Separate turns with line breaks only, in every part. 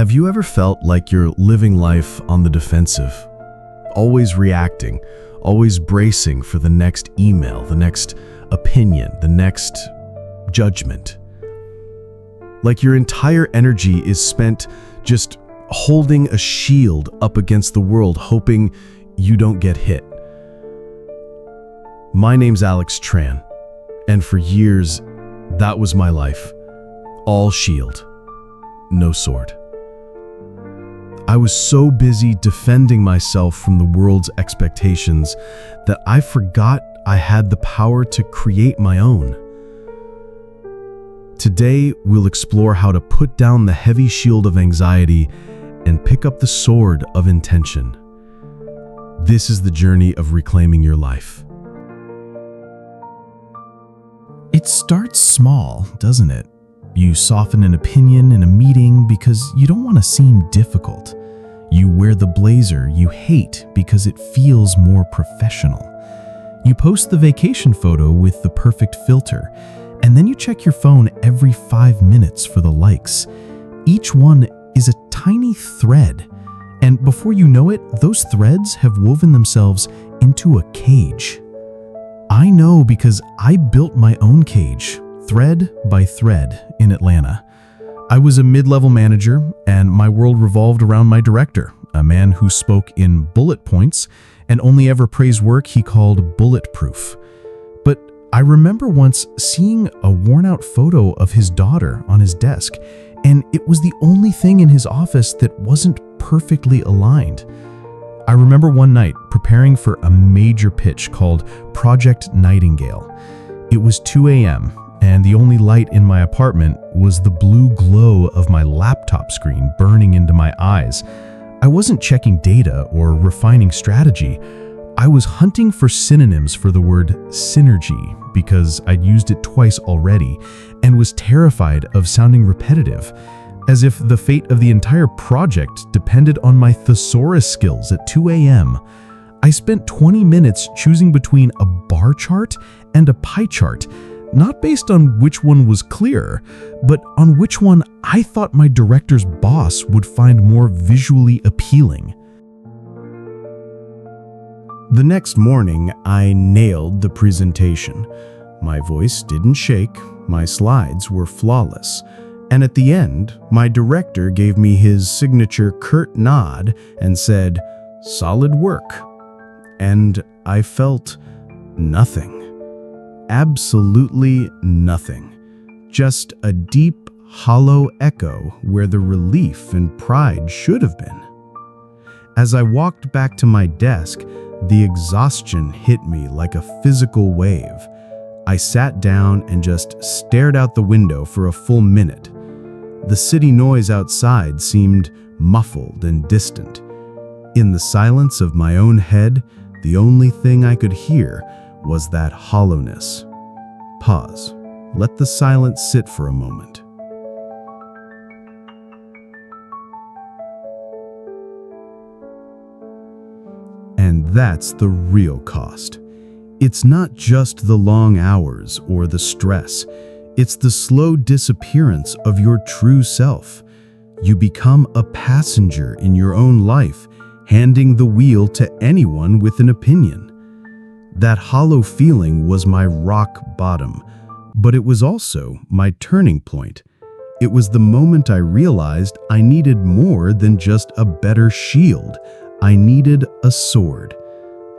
Have you ever felt like you're living life on the defensive? Always reacting, always bracing for the next email, the next opinion, the next judgment. Like your entire energy is spent just holding a shield up against the world, hoping you don't get hit. My name's Alex Tran, and for years, that was my life. All shield, no sword. I was so busy defending myself from the world's expectations that I forgot I had the power to create my own. Today, we'll explore how to put down the heavy shield of anxiety and pick up the sword of intention. This is the journey of reclaiming your life.
It starts small, doesn't it? You soften an opinion in a meeting because you don't want to seem difficult. You wear the blazer you hate because it feels more professional. You post the vacation photo with the perfect filter, and then you check your phone every 5 minutes for the likes. Each one is a tiny thread, and before you know it, those threads have woven themselves into a cage. I know because I built my own cage, thread by thread, in Atlanta. I was a mid-level manager, and my world revolved around my director, a man who spoke in bullet points and only ever praised work he called bulletproof. But I remember once seeing a worn-out photo of his daughter on his desk, and it was the only thing in his office that wasn't perfectly aligned. I remember one night preparing for a major pitch called Project Nightingale. It was 2 a.m., and the only light in my apartment was the blue glow of my laptop screen burning into my eyes. I wasn't checking data or refining strategy. I was hunting for synonyms for the word synergy because I'd used it twice already and was terrified of sounding repetitive, as if the fate of the entire project depended on my thesaurus skills at 2 a.m. I spent 20 minutes choosing between a bar chart and a pie chart, not based on which one was clearer, but on which one I thought my director's boss would find more visually appealing.
The next morning, I nailed the presentation. My voice didn't shake, my slides were flawless, and at the end, my director gave me his signature curt nod and said, "Solid work." And I felt nothing. Absolutely nothing. Just a deep, hollow echo where the relief and pride should have been. As I walked back to my desk, the exhaustion hit me like a physical wave. I sat down and just stared out the window for a full minute. The city noise outside seemed muffled and distant. In the silence of my own head, the only thing I could hear was that hollowness. Pause. Let the silence sit for a moment. And that's the real cost. It's not just the long hours or the stress. It's the slow disappearance of your true self. You become a passenger in your own life, handing the wheel to anyone with an opinion. That hollow feeling was my rock bottom, but it was also my turning point. It was the moment I realized I needed more than just a better shield. I needed a sword.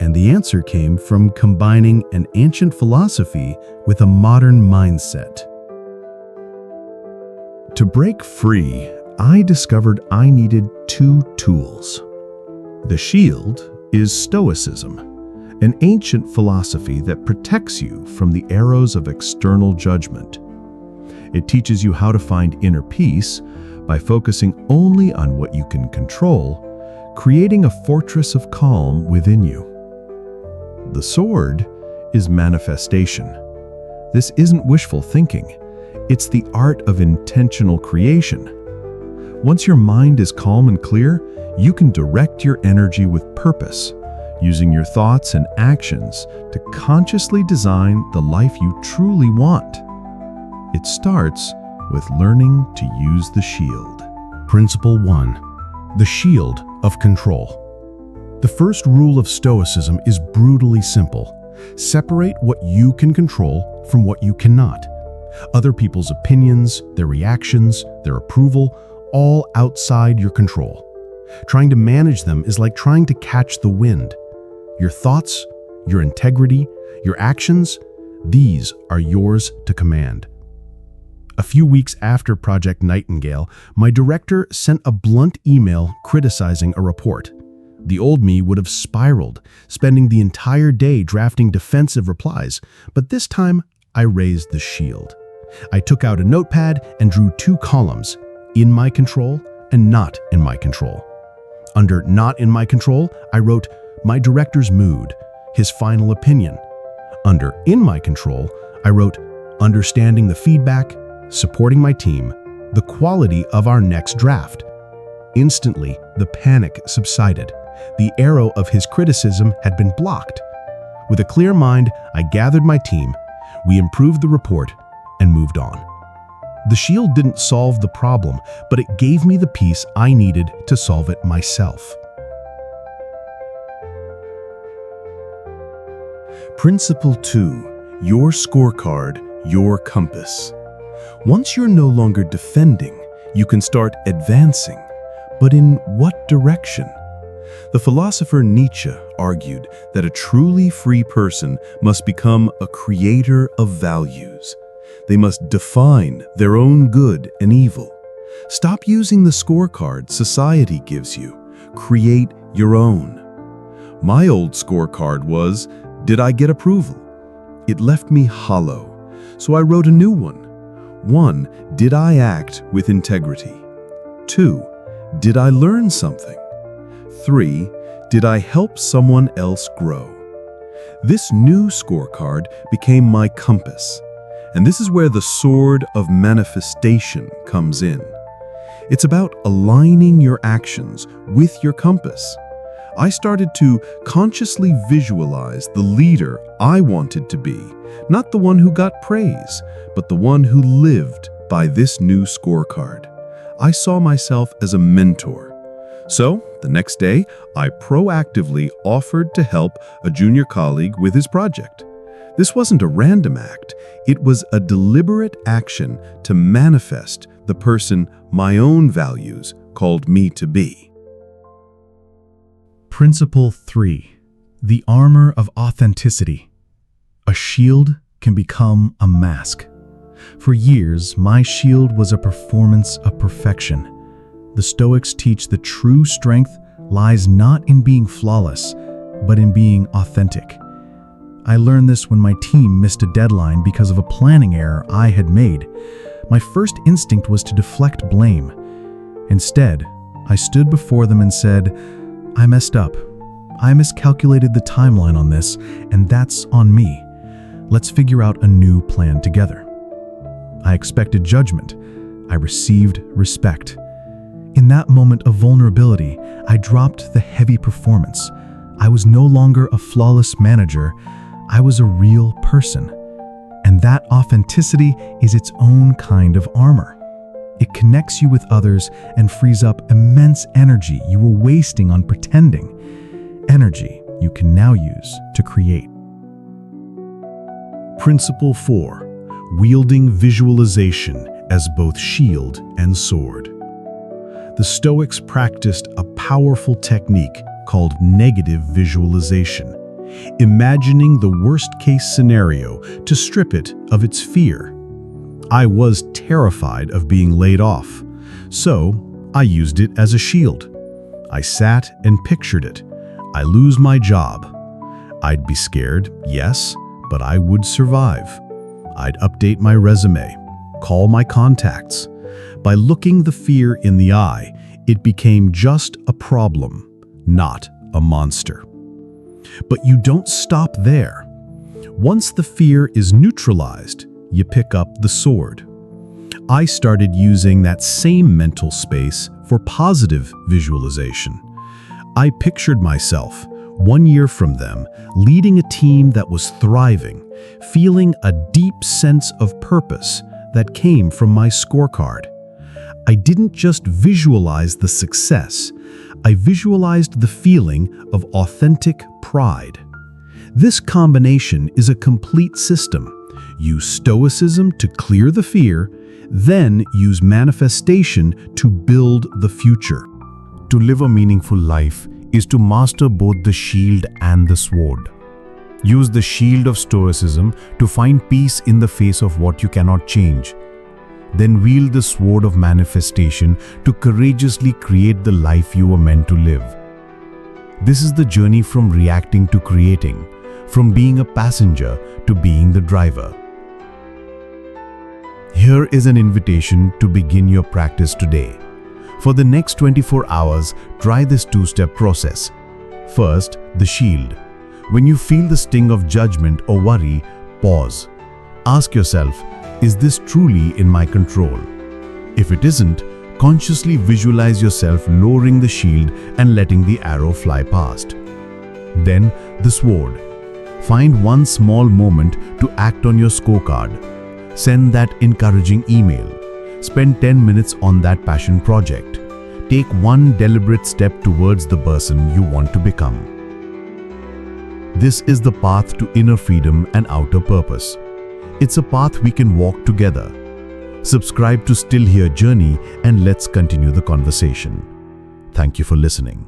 And the answer came from combining an ancient philosophy with a modern mindset. To break free, I discovered I needed 2 tools. The shield is Stoicism, an ancient philosophy that protects you from the arrows of external judgment. It teaches you how to find inner peace by focusing only on what you can control, creating a fortress of calm within you. The sword is manifestation. This isn't wishful thinking. It's the art of intentional creation. Once your mind is calm and clear, you can direct your energy with purpose, using your thoughts and actions to consciously design the life you truly want. It starts with learning to use the shield. Principle 1. The shield of control. The first rule of Stoicism is brutally simple. Separate what you can control from what you cannot. Other people's opinions, their reactions, their approval, all outside your control. Trying to manage them is like trying to catch the wind. Your thoughts, your integrity, your actions, these are yours to command. A few weeks after Project Nightingale, my director sent a blunt email criticizing a report. The old me would have spiraled, spending the entire day drafting defensive replies, but this time I raised the shield. I took out a notepad and drew 2 columns, in my control and not in my control. Under not in my control, I wrote my director's mood, his final opinion. Under in my control, I wrote understanding the feedback, supporting my team, the quality of our next draft. Instantly, the panic subsided. The arrow of his criticism had been blocked. With a clear mind, I gathered my team, we improved the report, and moved on. The shield didn't solve the problem, but it gave me the peace I needed to solve it myself. Principle 2. Your scorecard, your compass. Once you're no longer defending, you can start advancing. But in what direction? The philosopher Nietzsche argued that a truly free person must become a creator of values. They must define their own good and evil. Stop using the scorecard society gives you. Create your own. My old scorecard was, did I get approval? It left me hollow, so I wrote a new one. 1. Did I act with integrity? 2. Did I learn something? 3. Did I help someone else grow? This new scorecard became my compass. And this is where the sword of manifestation comes in. It's about aligning your actions with your compass. I started to consciously visualize the leader I wanted to be, not the one who got praise, but the one who lived by this new scorecard. I saw myself as a mentor. So, the next day, I proactively offered to help a junior colleague with his project. This wasn't a random act, it was a deliberate action to manifest the person my own values called me to be.
Principle 3. The armor of authenticity. A shield can become a mask. For years, my shield was a performance of perfection. The Stoics teach that true strength lies not in being flawless, but in being authentic. I learned this when my team missed a deadline because of a planning error I had made. My first instinct was to deflect blame. Instead, I stood before them and said, I messed up. I miscalculated the timeline on this, and that's on me. Let's figure out a new plan together. I expected judgment. I received respect. In that moment of vulnerability, I dropped the heavy performance. I was no longer a flawless manager. I was a real person. And that authenticity is its own kind of armor. It connects you with others and frees up immense energy you were wasting on pretending. Energy you can now use to create.
Principle 4. Wielding visualization as both shield and sword. The Stoics practiced a powerful technique called negative visualization, imagining the worst-case scenario to strip it of its fear. I was terrified of being laid off, so I used it as a shield. I sat and pictured it. I lose my job. I'd be scared, yes, but I would survive. I'd update my resume, call my contacts. By looking the fear in the eye, it became just a problem, not a monster. But you don't stop there. Once the fear is neutralized, you pick up the sword. I started using that same mental space for positive visualization. I pictured myself, 1 year from them, leading a team that was thriving, feeling a deep sense of purpose that came from my scorecard. I didn't just visualize the success, I visualized the feeling of authentic pride. This combination is a complete system. Use Stoicism to clear the fear, then use manifestation to build the future.
To live a meaningful life is to master both the shield and the sword. Use the shield of Stoicism to find peace in the face of what you cannot change. Then wield the sword of manifestation to courageously create the life you were meant to live. This is the journey from reacting to creating, from being a passenger to being the driver. Here is an invitation to begin your practice today. For the next 24 hours, try this two-step process. First, the shield. When you feel the sting of judgment or worry, pause. Ask yourself, is this truly in my control? If it isn't, consciously visualize yourself lowering the shield and letting the arrow fly past. Then, the sword. Find one small moment to act on your scorecard. Send that encouraging email. Spend 10 minutes on that passion project. Take one deliberate step towards the person you want to become. This is the path to inner freedom and outer purpose. It's a path we can walk together. Subscribe to Still Here Journey and let's continue the conversation. Thank you for listening.